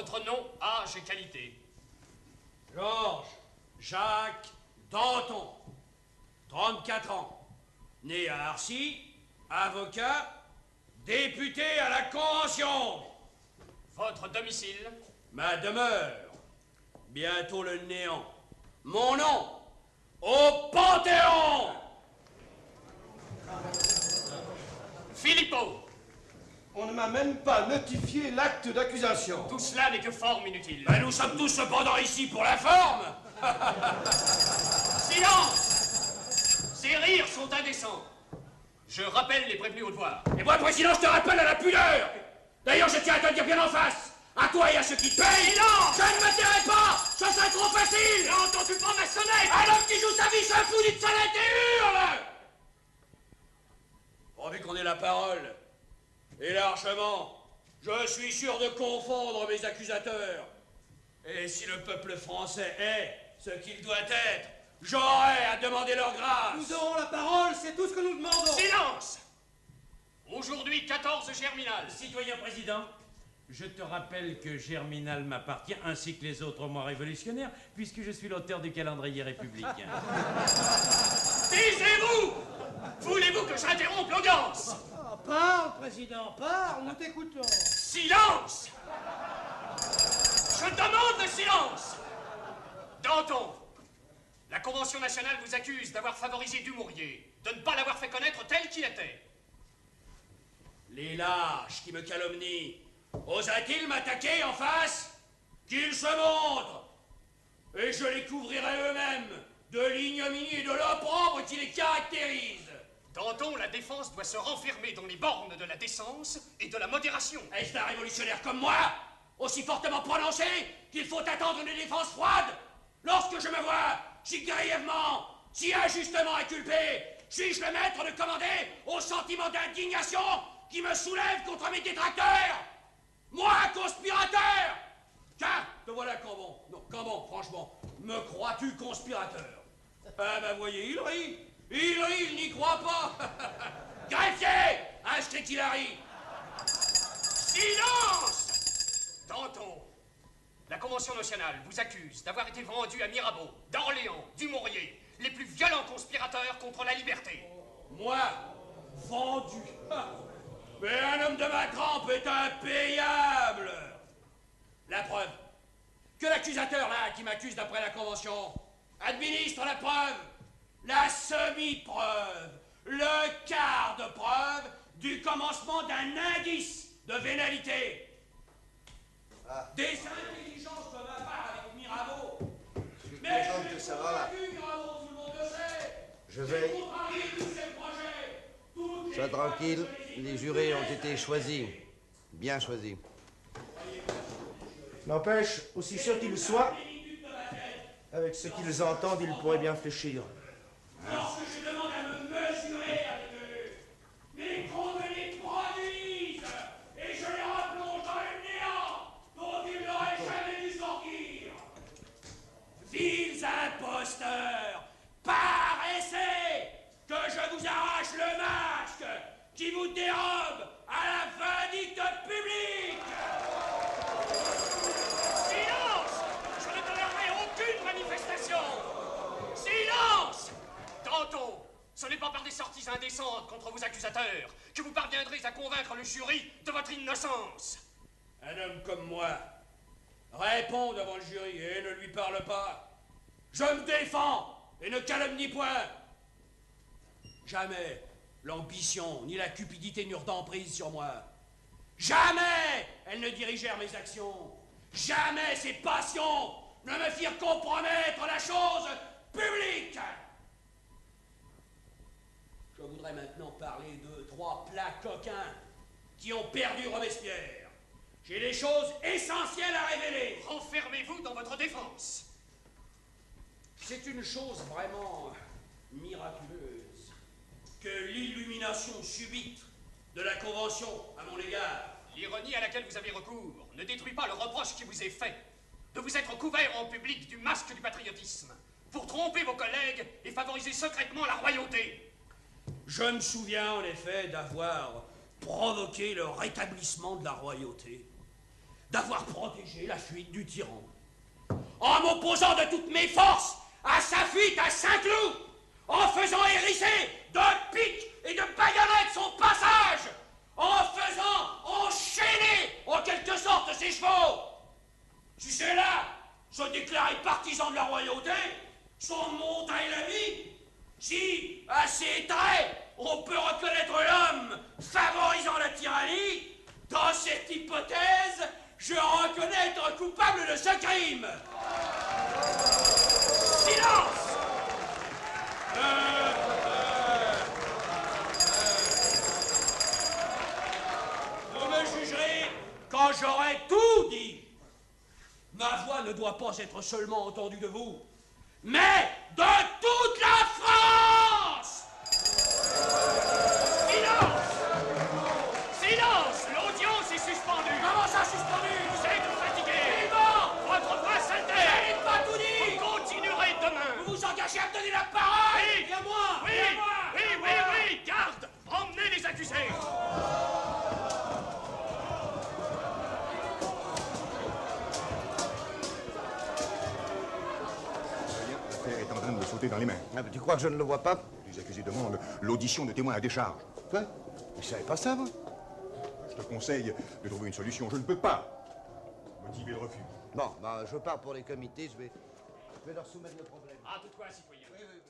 votre nom, âge et qualité. Georges Jacques Danton, 34 ans, né à Arcy, avocat, député à la Convention. Votre domicile? Ma demeure, bientôt le néant. Mon nom, au Panthéon. Philippot. On ne m'a même pas notifié l'acte d'accusation. Tout cela n'est que forme inutile. Ben, nous sommes tous cependant ici pour la forme. Silence! Ces rires sont indécents. Je rappelle les prévenus au devoir. Et moi, président, je te rappelle à la pudeur. D'ailleurs, je tiens à te le dire bien en face. À toi et à ceux qui te payent. Silence! Je ne me tairai pas. Ce serait trop facile. N'entends-tu pas ma sonnette? Un homme qui joue sa vie se fout d'une sonnette et hurle. Pourvu qu'on ait la parole. Et largement, je suis sûr de confondre mes accusateurs. Et si le peuple français est ce qu'il doit être, j'aurai à demander leur grâce. Nous aurons la parole, c'est tout ce que nous demandons. Silence! Aujourd'hui, 14 Germinal. Citoyen président, je te rappelle que Germinal m'appartient, ainsi que les autres mois révolutionnaires, puisque je suis l'auteur du calendrier républicain. Taisez-vous! Voulez-vous que j'interrompe l'audience? Parle, président, parle, nous t'écoutons. Silence! Je demande le silence! Danton, la Convention nationale vous accuse d'avoir favorisé Dumouriez, de ne pas l'avoir fait connaître tel qu'il était. Les lâches qui me calomnient, osent-ils m'attaquer en face? Qu'ils se montrent! Et je les couvrirai eux-mêmes de l'ignominie et de l'opprobre qui les caractérise. Danton, la défense doit se renfermer dans les bornes de la décence et de la modération. Est-ce un révolutionnaire comme moi, aussi fortement prononcé, qu'il faut attendre une défense froide? Lorsque je me vois si grièvement, si injustement inculpé, suis-je le maître de commander au sentiment d'indignation qui me soulève contre mes détracteurs? Moi, conspirateur! Tiens, te voilà Cambon. Non, Cambon, franchement, me crois-tu conspirateur? Ah ben voyez, il rit, il n'y croit pas. Greffier, inscrit Hilary. Silence! Danton, la Convention nationale vous accuse d'avoir été vendu à Mirabeau, d'Orléans, Dumouriez, les plus violents conspirateurs contre la liberté. Moi, vendu. Mais un homme de ma trempe est impayable. La preuve. Que l'accusateur, là, qui m'accuse d'après la Convention, administre la preuve, la semi-preuve, le quart de preuve du commencement d'un indice de vénalité. Des intelligences de ma part avec Mirabeau. Mais je que suis ça va. convaincu, Mirabeau, tout le monde le sait. Je veille. J'ai contrarié tous ces projets. Toutes Sois les tranquille, preuves, je les jurés ont été choisis. Bien choisis. N'empêche, aussi sûr qu'ils soient, avec ce qu'ils entendent, ils pourraient bien fléchir. Lorsque je demande à me mesurer avec eux, mes gros me les produisent et je les replonge dans le néant dont ils n'auraient jamais dû sortir. Vils imposteurs, paraissez que je vous arrache le masque qui vous dérobe à la vindicte publique. Silence! Je ne tolérerai aucune manifestation! Silence! Danton, ce n'est pas par des sorties indécentes contre vos accusateurs que vous parviendrez à convaincre le jury de votre innocence. Un homme comme moi répond devant le jury et ne lui parle pas. Je me défends et ne calomnie point. Jamais l'ambition ni la cupidité n'eurent d'emprise sur moi. Jamais elles ne dirigèrent mes actions. Jamais ces passions ne me firent compromettre la chose publique. Je voudrais maintenant parler de 3 plats coquins qui ont perdu Robespierre. J'ai des choses essentielles à révéler. Renfermez-vous dans votre défense. C'est une chose vraiment miraculeuse que l'illumination subite de la Convention à mon égard. L'ironie à laquelle vous avez recours ne détruit pas le reproche qui vous est fait de vous être couvert en public du masque du patriotisme pour tromper vos collègues et favoriser secrètement la royauté. Je me souviens en effet d'avoir provoqué le rétablissement de la royauté, d'avoir protégé la fuite du tyran. En m'opposant de toutes mes forces à sa fuite à Saint-Cloud, en faisant hérisser de piques et de baïonnettes son passage, en faisant enchaîner en quelque sorte ses chevaux. Si c'est là, se déclarer partisan de la royauté, son monte à la vie. Si, à ses traits, on peut reconnaître l'homme favorisant la tyrannie, dans cette hypothèse, je reconnais être coupable de ce crime. Silence! Vous me jugerez quand j'aurai tout dit. Ma voix ne doit pas être seulement entendue de vous, mais de toute la France! Silence! Silence! L'audience est suspendue! Comment ça, suspendu? Vous êtes fatigué! Vivant! Votre voix Vous s'altère! n'avez pas tout dit! Vous continuerez demain! Vous vous engagez à me donner la parole! Oui! Et à moi! Oui! Et à moi! Oui, Et à oui, moi! oui! Garde! Emmenez les accusés! L'affaire est en train de me sauter dans les mains. Ah, tu crois que je ne le vois pas? Les accusés demandent l'audition de témoins à décharge. Quoi? Je savais pas ça, moi. Je te conseille de trouver une solution. Je ne peux pas motiver le refus. Bon, bah, je pars pour les comités, je vais leur soumettre le problème. Ah, de quoi, citoyen? Oui, oui, oui.